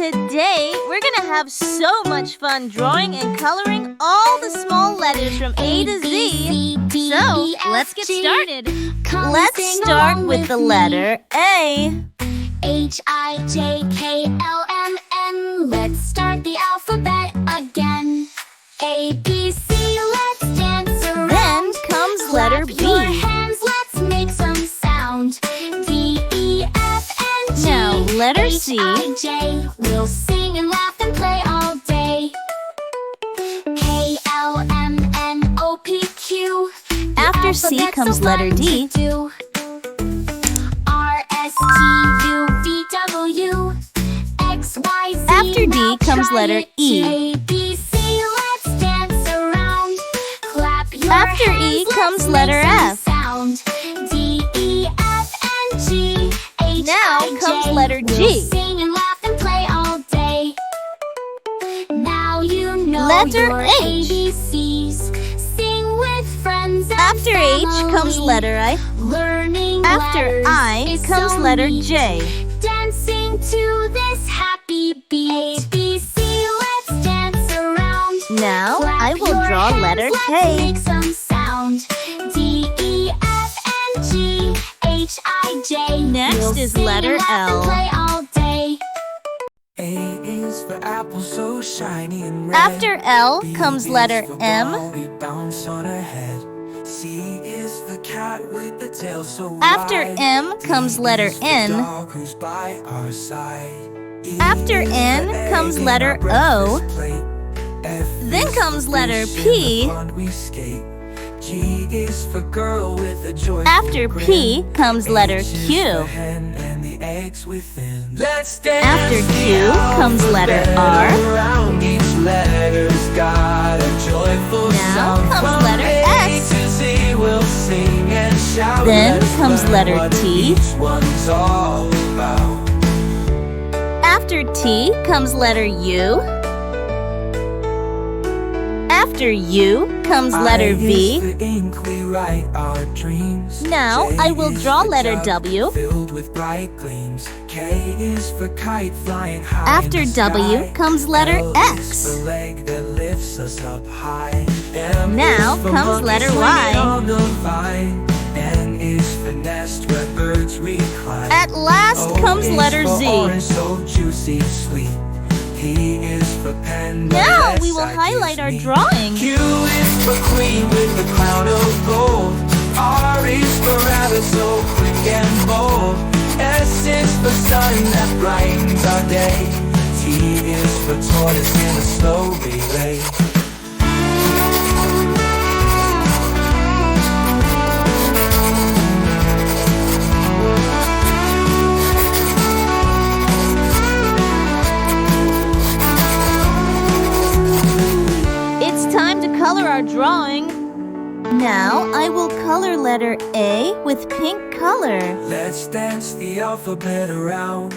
Today, we're gonna have so much fun drawing and coloring all the small letters from A to Z. So, let's get started. Let's start with the letter A. H-I-J-K-L-M-N. Let's start the alphabet again. A, B, C, let's dance around. Then comes letter Clap B. your hands, let's make some sound. D, E, F, and G. Now, letter C. H-I-J. We'll sing and laugh and play all day. K, L, M, N, O, P, Q. After C comes letter D. R, S, T, U, V, W. X, Y, Z. After D Now comes try letter it. E. J, B, C, let's dance around. Clap your After hands, E let's comes make letter some F. sound. D, E, F, and G. H, Now I, J. comes letter G. We'll sing and laugh and play all day. Now you know Letter your H. ABCs. Sing with friends and After H comes family. letter I. Learning After letters I is comes so letter neat. J. Dancing to this happy beat. A, B, C, let's dance around. Now, Clap I will your draw hands, letter let's K. make some sound. D, E, F, and G. H, I, J. Next We'll is sing letter and laugh L. and play all day. A is for apple so shiny and red. After L B comes is letter for M. ball we bounce on her head. C is for cat with the tail so After wide. M comes D letter is for N. dog who's by our side. E After is for N egg comes in letter our breakfast O. plate. F Then is comes for letter fish in P. the pond we skate. G is for girl with a joyful After grin. P comes letter H is Q. for hen and the eggs within. Let's dance After the Q comes letter alphabet R. around. Each letter's got a joyful Now sound. comes From letter A S. to Z we'll sing and shout. Then Let's comes learn letter what T. each one's all about. After T comes letter U. After U comes letter I V. is for ink we write our dreams. Now J I will is draw for letter jug W. filled with bright gleams. K is for kite flying high After in the W sky. comes letter L X. is for leg that lifts us up high. M Now is for comes monkey letter swinging Y. on the vine. N is for nest where birds recline. At last O comes is letter for Z. orange, so juicy sweet. P is for pen. Now that we will lets highlight our ideas meet. drawing. Q is for queen with the crown of gold. R is for rabbit so quick and bold. S is for sun that brightens our day. T is for tortoise in a slow relay. It's time to color our drawing. Now I will color letter A with pink color. Let's dance the alphabet around.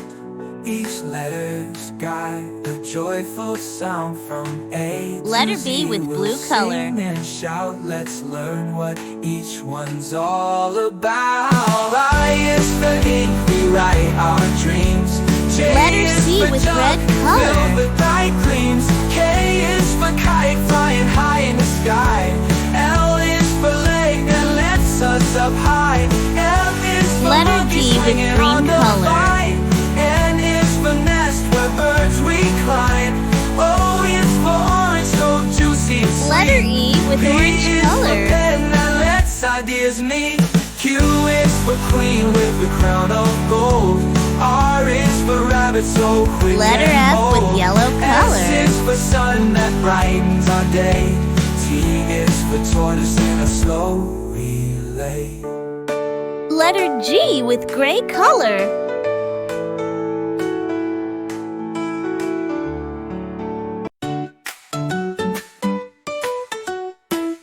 Each letter's got a joyful sound. From A to Letter Z B with we'll blue color. sing and shout. Let's learn what each one's all about. I is for ink we write our dreams. J Letter is C for with jug red color. filled with bright gleams. K is for kite flying high in the sky. L is for leg that lifts us up high. F is for Letter monkey D with swinging green on the color. vine. N is for nest where birds recline. O is for orange, so juicy and sweet. Letter E with P orange is for color. pen that lets ideas meet. Q is for queen with the crown of gold. R is for rabbit so quick Letter and F with bold. yellow color. S is for sun that brightens our day. T is for tortoise in a slow relay. Letter G with gray color.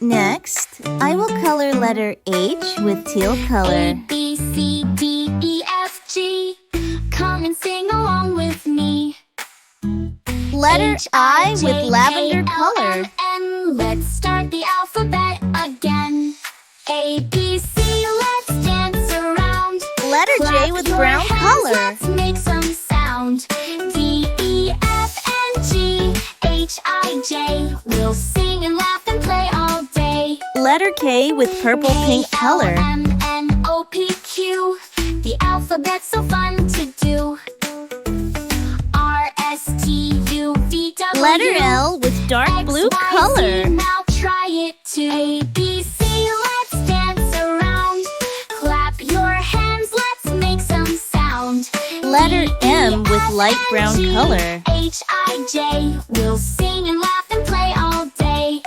Next, I will color letter H with teal A, color. B, C, D, E, F, G. Come and sing along with me. Letter I with lavender color. H-I-J-K-L-M-N. Let's start the alphabet again. A, B, C, let's dance around. Letter J Clap with your brown hands, color. Let's make some sound. D, E, H-I-J. We'll sing and laugh and play all day. Letter K with purple pink color. K-L-M-N-O-P-Q. The alphabet's so fun to do. R-S-T-U-V-W. Letter L with dark blue color. Now try it too. A-B-C, let's dance around. Clap your hands, let's make some sound. Letter M with light brown color. H-I-J. We'll sing and laugh and play all day.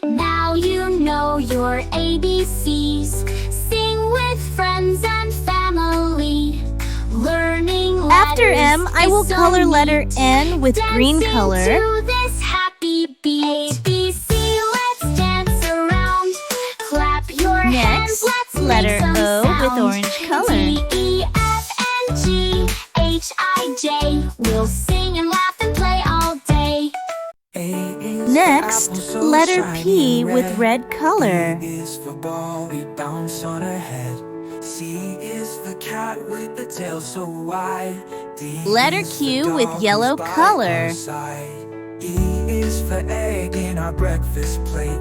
Now you know your ABCs. Sing with friends and family. Learning letters. After M, I will is so color letter neat. N with green Dancing color. to this happy beat. ABC, let's dance around. Clap your hands, Next, let's letter make some O with sound. orange color. D-E-F-N-G-H-I-J. We'll sing and laugh and play all day. Next, letter P with red color. B is for ball, we bounce on her head. C is for cat with the tail so wide. D Letter is Q for with dog yellow who's by color. our side. E is for egg in our breakfast plate.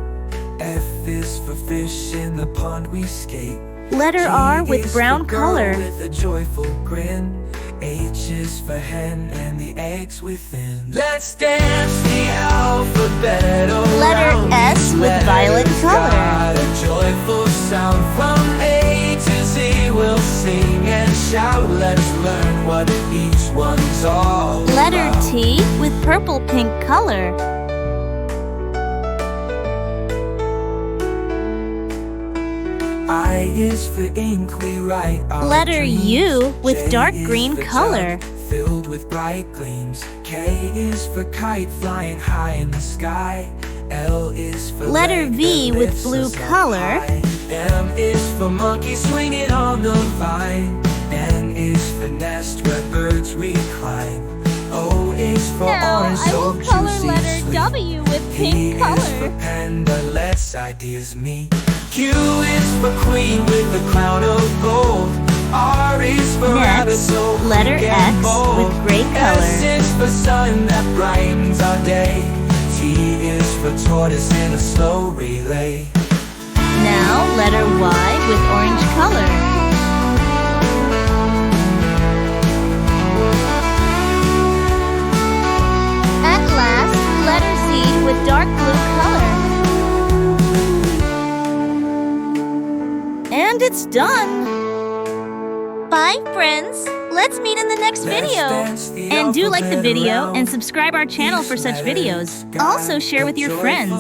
F is for fish in the pond we skate. Letter R with brown color. With a joyful grin. H is for hen and the eggs within. Let's dance the alphabet around. Letter S with violet color. Got a joyful sound from A to Z. We'll sing and shout. Let's learn what each one's all Letter about. T with purple pink color. I is for ink, we write our Letter U dreams. with J dark is green for color. jug, filled with bright gleams. K is for kite flying high in the sky. L is for Letter leg V that with lifts blue us up color. high. M is for monkey swinging on the vine. N is for nest where birds recline. O is for Now, orange, I so will color juicy letter sweet. W with P pink is for color. panda, less ideas meet. Q is for queen with the crown of gold. R is for rabbit, Next, so letter quick and X bold. with gray color. S is for sun that brightens our day. T is for tortoise in a slow relay. Now, letter Y with orange color. At last, letter Z with dark blue color. And it's done! Bye, friends! Let's meet in the next video! And do like the video and subscribe our channel for such videos. Also share with your friends.